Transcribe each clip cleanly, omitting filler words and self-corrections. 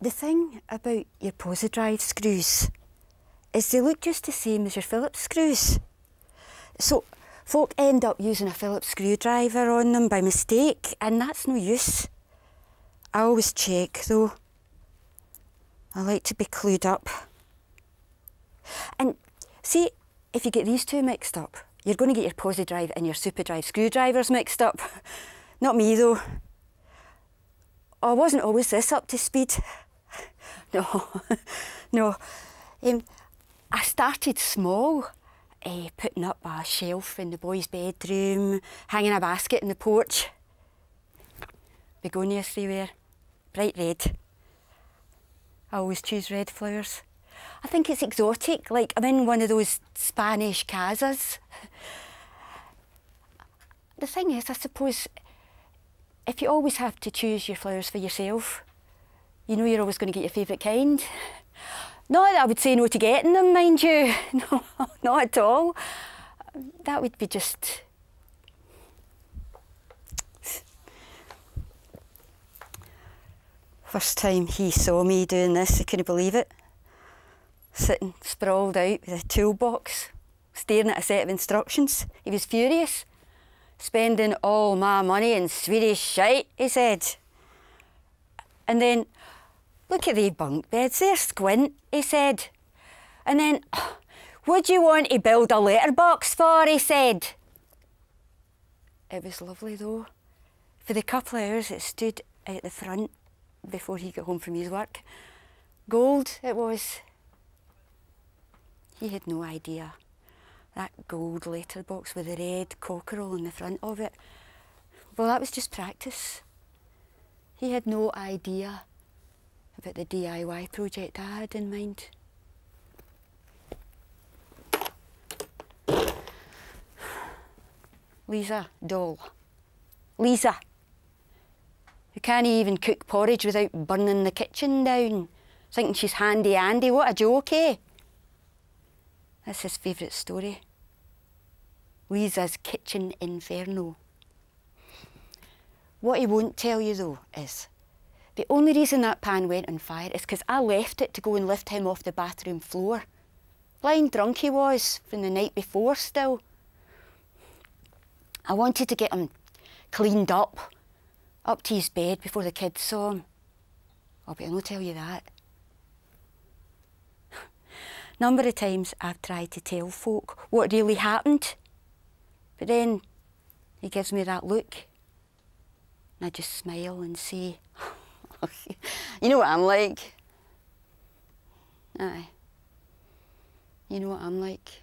The thing about your posi-drive screws is they look just the same as your Phillips screws. So folk end up using a Phillips screwdriver on them by mistake, and that's no use. I always check though. I like to be clued up. And see, if you get these two mixed up, you're going to get your posi-drive and your super-drive screwdrivers mixed up. Not me though. I wasn't always this up to speed. No, no. I started small, putting up a shelf in the boys' bedroom, hanging a basket in the porch. Begonias they were, bright red. I always choose red flowers. I think it's exotic, like I'm in one of those Spanish casas. The thing is, I suppose, if you always have to choose your flowers for yourself, you know you're always going to get your favourite kind. Not that I would say no to getting them, mind you. No, not at all. That would be just... First time he saw me doing this, he couldn't believe it. Sitting sprawled out with a toolbox, staring at a set of instructions. He was furious. Spending all my money in Swedish shite, he said. And then, look at the bunk beds there, squint, he said. And then, what do you want to build a letterbox for, he said. It was lovely though. For the couple of hours it stood out the front before he got home from his work. Gold it was. He had no idea. That gold letterbox with the red cockerel in the front of it. Well, that was just practice. He had no idea about the DIY project I had in mind. Lisa, doll. Lisa, who can't even cook porridge without burning the kitchen down, thinking she's handy Andy. What a joke, eh? That's his favourite story. Lisa's kitchen inferno. What he won't tell you though is, the only reason that pan went on fire is because I left it to go and lift him off the bathroom floor. Blind drunk he was from the night before still. I wanted to get him cleaned up to his bed before the kids saw him. Oh, but I'll not tell you that. Number of times I've tried to tell folk what really happened, but then he gives me that look and I just smile and say, you know what I'm like? Aye, you know what I'm like.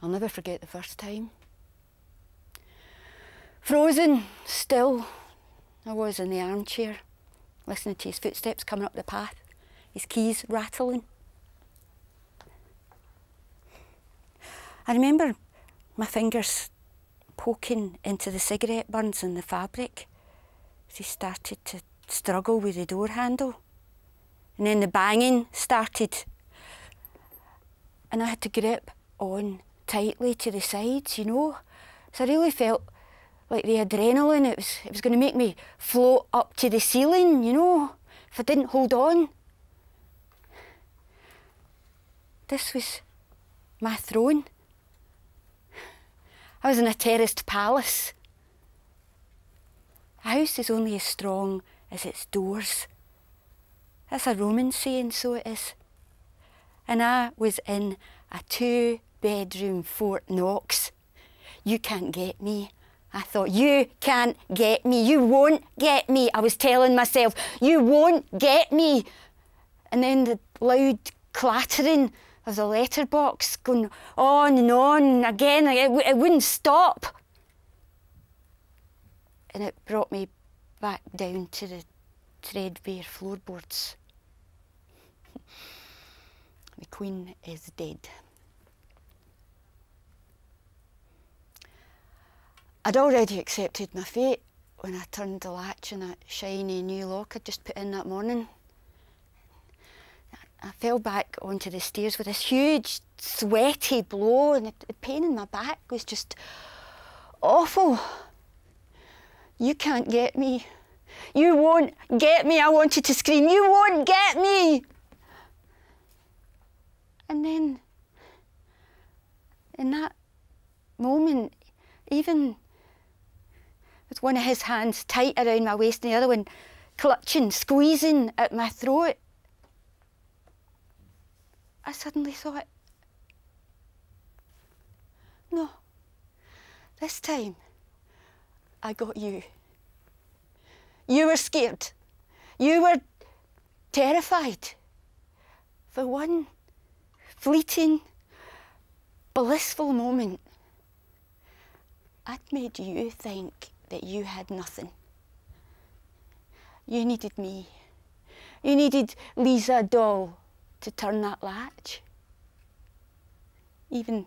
I'll never forget the first time. Frozen, still, I was in the armchair, listening to his footsteps coming up the path, his keys rattling. I remember my fingers poking into the cigarette burns in the fabric as he started to struggle with the door handle. And then the banging started. And I had to grip on tightly to the sides, you know. So I really felt like the adrenaline, it was going to make me float up to the ceiling, you know, if I didn't hold on. This was my throne. I was in a terraced palace. A house is only as strong as its doors. That's a Roman saying, so it is. And I was in a 2-bedroom Fort Knox. You can't get me. I thought, you can't get me, you won't get me. I was telling myself, you won't get me. And then the loud clattering of the letterbox going on and on again, it wouldn't stop. And it brought me back down to the threadbare floorboards. The Queen is dead. I'd already accepted my fate when I turned the latch on that shiny new lock I'd just put in that morning. I fell back onto the stairs with this huge sweaty blow, and the pain in my back was just awful. You can't get me. You won't get me, I wanted to scream. You won't get me! And then, in that moment, even with one of his hands tight around my waist and the other one clutching, squeezing at my throat, I suddenly thought, no, this time I got you. You were scared. You were terrified. For one fleeting, blissful moment, I'd made you think that you had nothing. You needed me. You needed Lisa doll to turn that latch. Even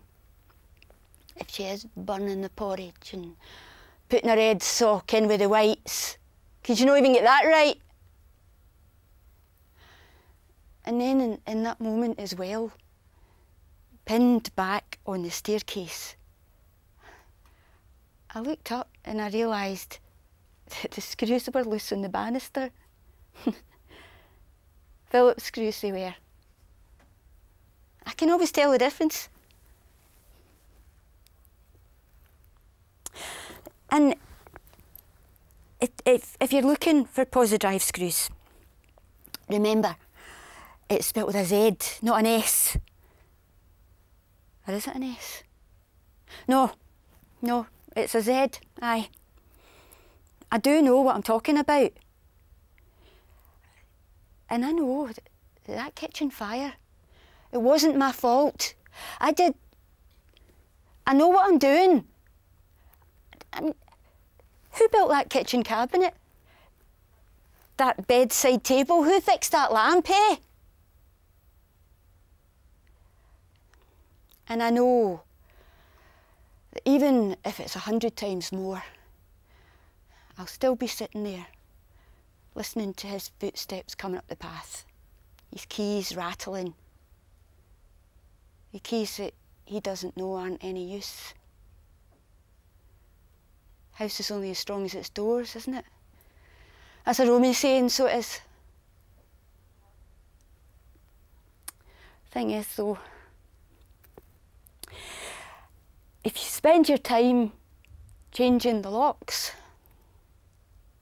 if she is burning the porridge and putting her red sock in with the whites, because you don't even get that right. And then in that moment as well, pinned back on the staircase, I looked up and I realised that the screws were loose on the banister. Phillips screws they were. I can always tell the difference. And if you're looking for positive drive screws, remember, it's spelled with a Z, not an S. Or is it an S? No, it's a Z, aye. I do know what I'm talking about. And I know that kitchen fire, it wasn't my fault. I know what I'm doing. Who built that kitchen cabinet? That bedside table? Who fixed that lamp, eh? And I know that even if it's 100 times more, I'll still be sitting there, listening to his footsteps coming up the path, his keys rattling, the keys that he doesn't know aren't any use. House is only as strong as its doors, isn't it? That's a Roman saying, so it is. Thing is though, if you spend your time changing the locks,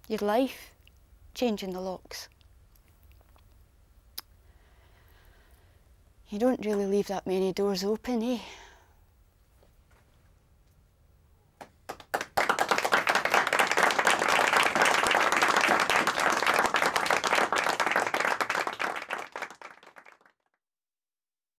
your life changing the locks, you don't really leave that many doors open, eh?